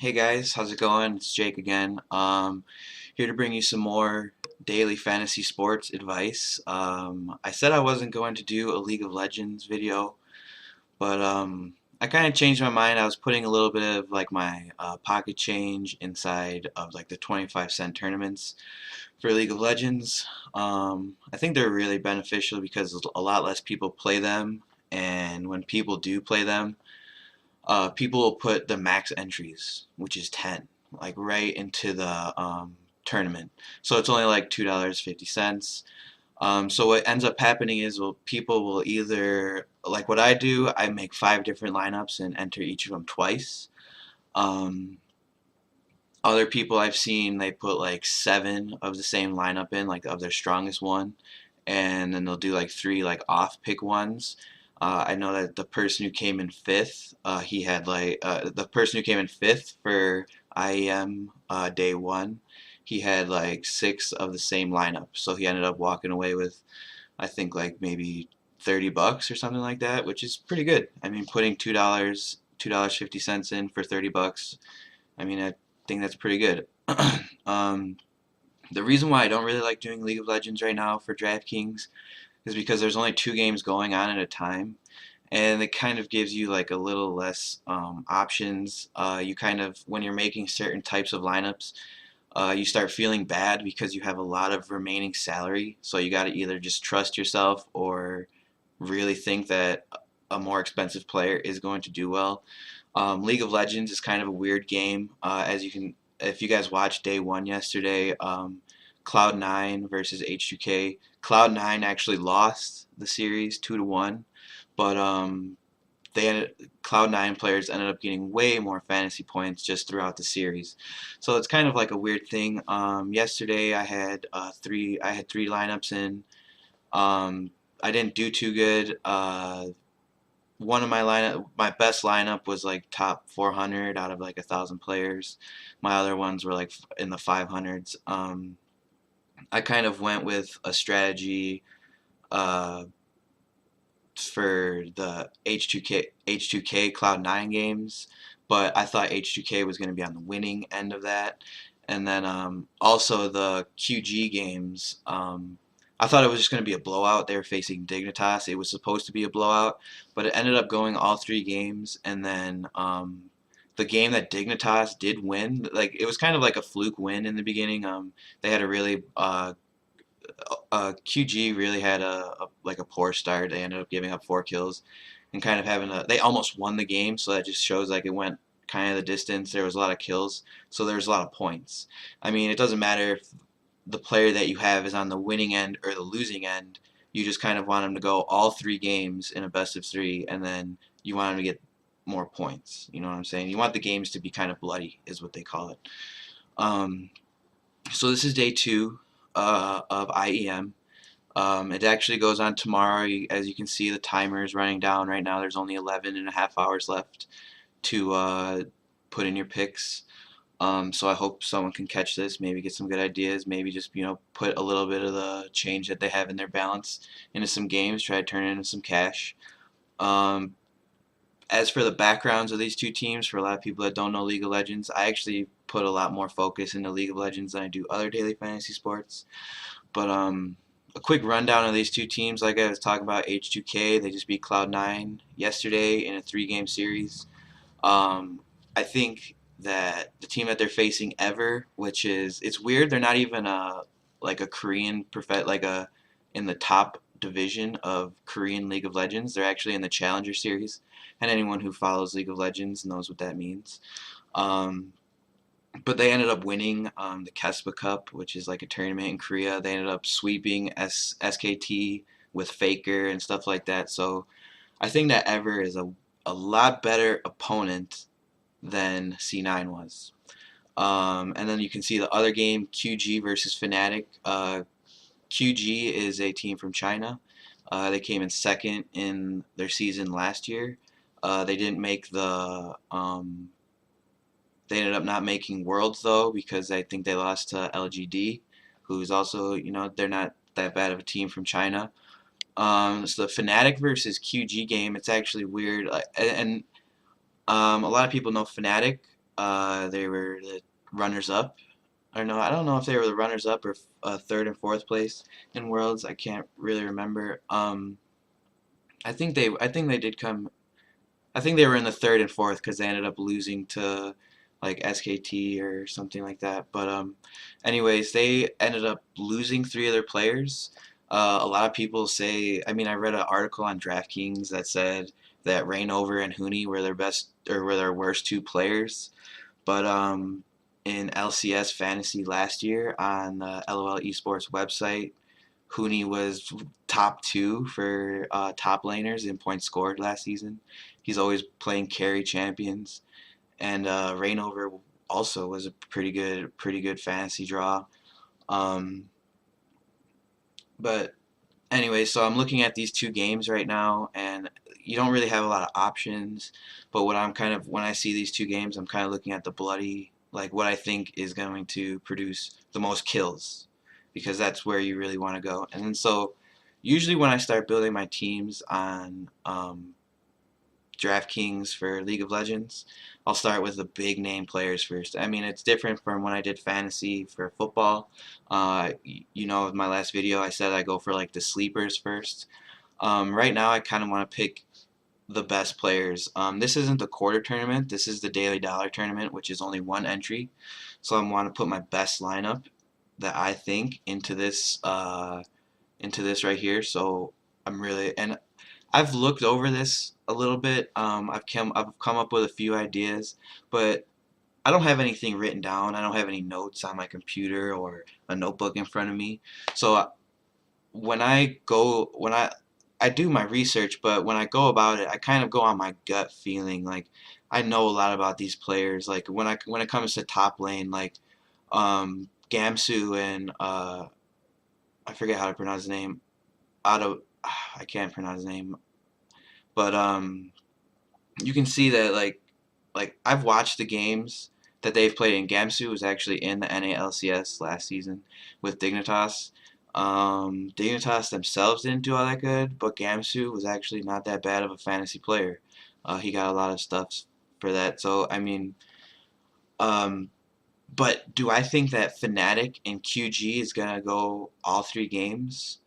Hey guys, how's it going? It's Jake again. Here to bring you some more daily fantasy sports advice. I said I wasn't going to do a League of Legends video, but I kind of changed my mind. I was putting a little bit of like my pocket change inside of like the 25-cent tournaments for League of Legends. I think they're really beneficial because a lot less people play them, and when people do play them, people will put the max entries, which is 10, like right into the tournament. So it's only like $2.50. So what ends up happening is, well, people will either, like what I do, I make 5 different lineups and enter each of them twice. Um, Other people I've seen, they put like 7 of the same lineup in, like of their strongest one, and then they'll do like 3 like off pick ones. I know that the person who came in fifth, he had like the person who came in fifth for IEM day one, he had like 6 of the same lineup, so he ended up walking away with, I think, like maybe $30 or something like that, which is pretty good. I mean, putting $2.50 in for $30. I mean, I think that's pretty good. um, the reason why I don't really like doing League of Legends right now for DraftKings is because there's only 2 games going on at a time, and it kind of gives you like a little less options. You kind of, when you're making certain types of lineups, you start feeling bad because you have a lot of remaining salary, so you got to either just trust yourself or really think that a more expensive player is going to do well. League of Legends is kind of a weird game. As you can, if you guys watched day one yesterday, Cloud9 versus H2K. Cloud9 actually lost the series 2-1, but Cloud9 players ended up getting way more fantasy points just throughout the series. So it's kind of like a weird thing. Yesterday I had 3 lineups in. Um, I didn't do too good. One of my best lineup was like top 400 out of like 1,000 players. My other ones were like in the 500s. I kind of went with a strategy uh, for the H2K Cloud9 games, but I thought H2K was going to be on the winning end of that. And then also the QG games, I thought it was just going to be a blowout. They were facing Dignitas. It was supposed to be a blowout, but it ended up going all 3 games. And then the game that Dignitas did win, like it was kind of like a fluke win in the beginning. They had a really QG really had like a poor start. They ended up giving up 4 kills and kind of having a. They almost won the game, so that just shows like it went kind of the distance. There was a lot of kills, so there was a lot of points. I mean, it doesn't matter if the player that you have is on the winning end or the losing end. You just kind of want them to go all 3 games in a best of 3, and then you want them to get more points. You know what I'm saying? You want the games to be kind of bloody, is what they call it. Um, so this is day 2 of IEM. It actually goes on tomorrow. As you can see, the timer is running down right now. There's only 11 and a half hours left to put in your picks. So I hope someone can catch this, maybe get some good ideas, maybe just, put a little bit of the change that they have in their balance into some games, try to turn it into some cash. Um, as for the backgrounds of these 2 teams, for a lot of people that don't know League of Legends, I actually put a lot more focus into League of Legends than I do other daily fantasy sports. But a quick rundown of these 2 teams, like I was talking about, H2K, they just beat Cloud9 yesterday in a 3-game series. I think that the team that they're facing ever, which is, it's weird, they're not even like a Korean like a in the top division of Korean League of Legends. They're actually in the Challenger series, and anyone who follows League of Legends knows what that means. Um, but they ended up winning the Kespa Cup, which is like a tournament in Korea. They ended up sweeping SKT with Faker and stuff like that. So I think that Ever is a lot better opponent than C9 was. And then you can see the other game, QG versus Fnatic. QG is a team from China. They came in second in their season last year. They didn't make they ended up not making Worlds though, because I think they lost to LGD, who's also, they're not that bad of a team from China. So the Fnatic versus QG game, it's actually weird, and a lot of people know Fnatic. They were the runners-up. Or no, I don't know if they were the runners-up or third and fourth place in Worlds. I can't really remember. I think they did come. I think they were in the third and fourth because they ended up losing to like SKT or something like that. But anyways, they ended up losing three of their players. A lot of people say. I mean, I read an article on DraftKings that said that Rainover and Hooney were their best or were their worst two players. But in LCS Fantasy last year on the LOL Esports website, Hooney was top two for top laners in points scored last season. He's always playing carry champions, and Rainover also was a pretty good fantasy draw. Um, but anyway, so I'm looking at these two games right now, and you don't really have a lot of options. But what I'm kind of when I see these two games, I'm kind of looking at the bloody, like what I think is going to produce the most kills, because that's where you really want to go. And then so, usually when I start building my teams on DraftKings for League of Legends, I'll start with the big name players first. I mean, it's different from when I did fantasy for football. You know, in my last video, I said I go for like the sleepers first. Right now, I kind of want to pick the best players. This isn't the quarter tournament. This is the daily dollar tournament, which is only one entry. So I want to put my best lineup that I think into this right here. So I'm really and I've looked over this a little bit. I've come up with a few ideas, but I don't have anything written down. I don't have any notes on my computer or a notebook in front of me. So when I do my research, but when I go about it, I kind of go on my gut feeling. Like I know a lot about these players. Like when it comes to top lane, like Gamsu and I forget how to pronounce his name. Otto, I can't pronounce his name, but you can see that like I've watched the games that they've played, and Gamsu was actually in the NALCS last season with Dignitas. Dignitas themselves didn't do all that good, but Gamsu was actually not that bad of a fantasy player. He got a lot of stuff for that. So I mean, um, but do I think that Fnatic and QG is gonna go all three games?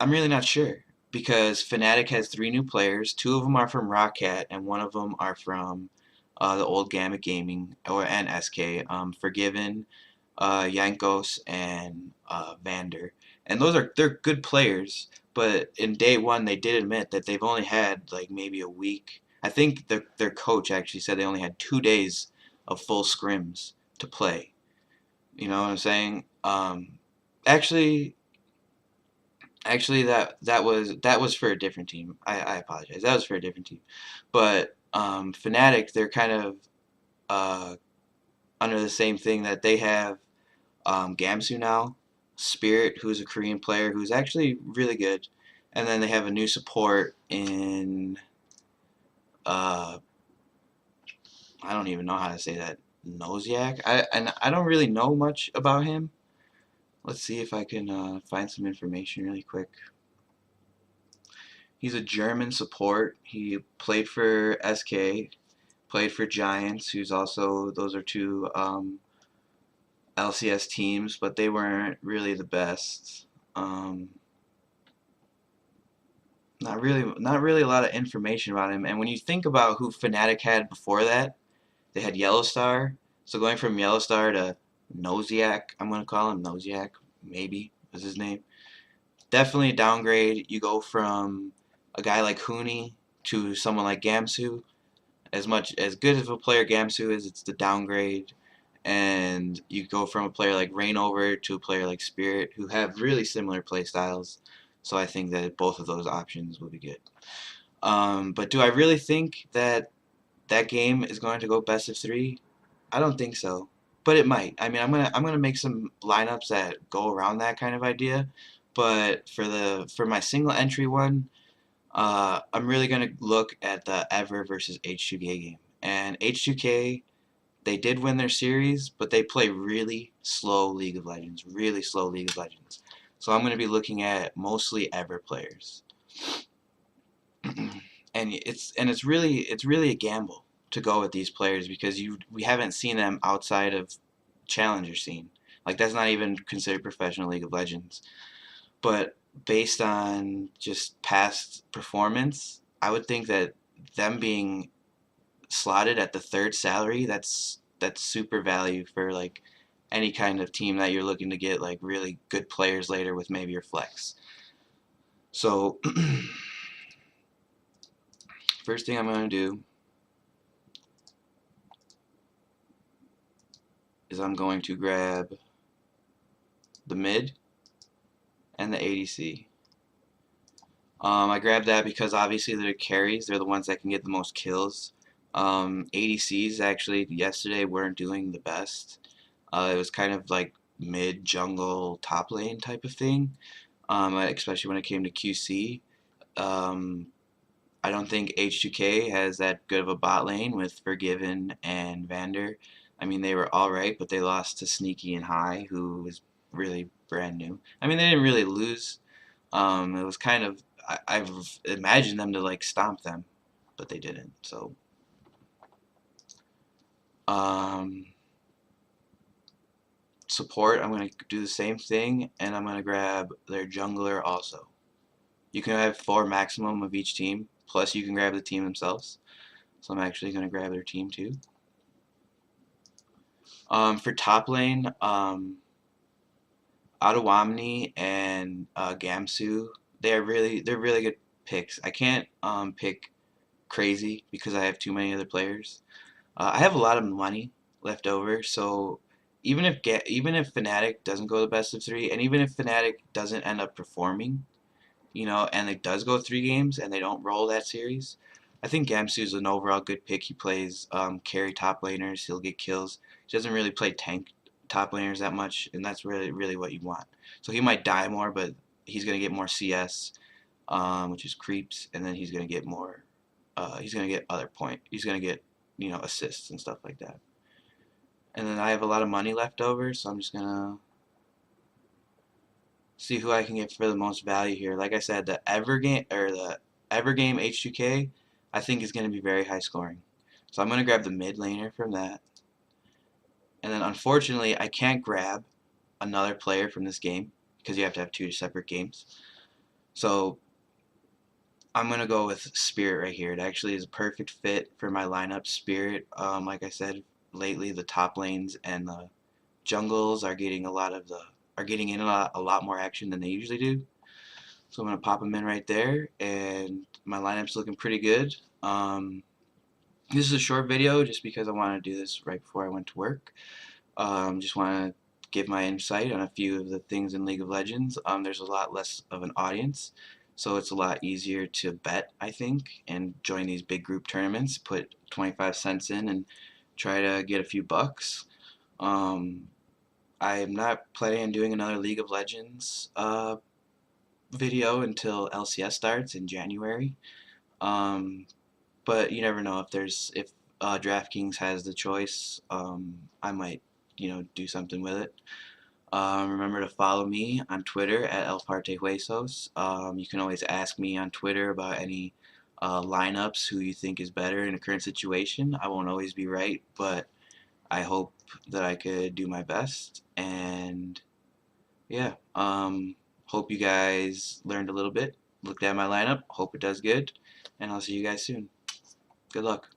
I'm really not sure because Fnatic has three new players. Two of them are from Rocket, and one of them are from the old Gamut Gaming and SK. Forgiven, Yankos, and Vander, and they're good players. But in day one, they did admit that they've only had like maybe a week. I think their coach actually said they only had 2 days of full scrims to play. You know what I'm saying? Actually, that was for a different team. I apologize. That was for a different team. But Fnatic, they're kind of uh, under the same thing that they have Gamsu now, Spirit, who's a Korean player who's actually really good, and then they have a new support in uh, I don't even know how to say that, Noziak. I don't really know much about him. Let's see if I can find some information really quick. He's a German support. He played for SK, played for Giants, who's also those are two LCS teams, but they weren't really the best. Not really a lot of information about him. And when you think about who Fnatic had before that, they had Yellowstar. So going from Yellowstar to Noziak, I'm gonna call him Noziak, maybe is his name. Definitely a downgrade. You go from a guy like Hooney to someone like Gamsu. As much as good of a player Gamsu is, it's the downgrade. And you go from a player like Rainover to a player like Spirit, who have really similar play styles. So I think that both of those options will be good. But do I really think that that game is going to go best of three? I don't think so, but it might. I mean, I'm gonna make some lineups that go around that kind of idea. But for my single entry one, I'm really gonna look at the Ever versus H2K game. And H2K, they did win their series, but they play really slow League of Legends, really slow League of Legends. So I'm gonna be looking at mostly Ever players, and it's really a gamble to go with these players because we haven't seen them outside of Challenger scene. Like that's not even considered professional League of Legends. But based on just past performance, I would think that them being slotted at the third salary, that's super value for like any kind of team that you're looking to get like really good players later with maybe your flex. So first thing I'm going to do is I'm going to grab the mid and the ADC. I grabbed that because obviously they're carries. They're the ones that can get the most kills. ADCs actually yesterday weren't doing the best. It was kind of like mid jungle top lane type of thing, especially when it came to QC. Um, I don't think H2K has that good of a bot lane with Forgiven and Vander. I mean, they were alright, but they lost to Sneaky and High, who was really brand new. I mean, they didn't really lose. It was kind of, I've imagined them to like stomp them, but they didn't. So, um, support, I'm going to do the same thing, and I'm going to grab their jungler also. You can have 4 maximum of each team, plus you can grab the team themselves. So I'm actually going to grab their team too. For top lane, Adewamni and Gamsu, they're really good picks. I can't pick crazy because I have too many other players. I have a lot of money left over, so even if Fnatic doesn't go the best of 3, and even if Fnatic doesn't end up performing, and it does go 3 games and they don't roll that series, I think Gamsu is an overall good pick. He plays carry top laners. He'll get kills. He doesn't really play tank top laners that much, and that's really what you want. So he might die more, but he's gonna get more CS, which is creeps, and then he's gonna get more. He's gonna get other point. He's gonna get assists and stuff like that. And then I have a lot of money left over, so I'm just gonna see who I can get for the most value here. Like I said, the Evergame H2K, I think is going to be very high scoring. So I'm going to grab the mid laner from that. And then unfortunately, I can't grab another player from this game because you have to have 2 separate games. So I'm going to go with Spirit right here. It actually is a perfect fit for my lineup. Spirit, like I said, lately the top lanes and the jungles are getting in a lot more action than they usually do. So I'm going to pop them in right there, and my lineup's looking pretty good. This is a short video just because I want to do this right before I went to work. Just want to give my insight on a few of the things in League of Legends. There's a lot less of an audience, so it's a lot easier to bet, I think, and join these big group tournaments, put 25 cents in and try to get a few bucks. I'm not planning on doing another League of Legends video until LCS starts in January. But you never know if DraftKings has the choice. I might do something with it. Remember to follow me on Twitter at El Parte Huesos. You can always ask me on Twitter about any lineups, who you think is better in a current situation. I won't always be right, but I hope that I could do my best. And yeah, hope you guys learned a little bit, looked at my lineup, hope it does good, and I'll see you guys soon. Good luck.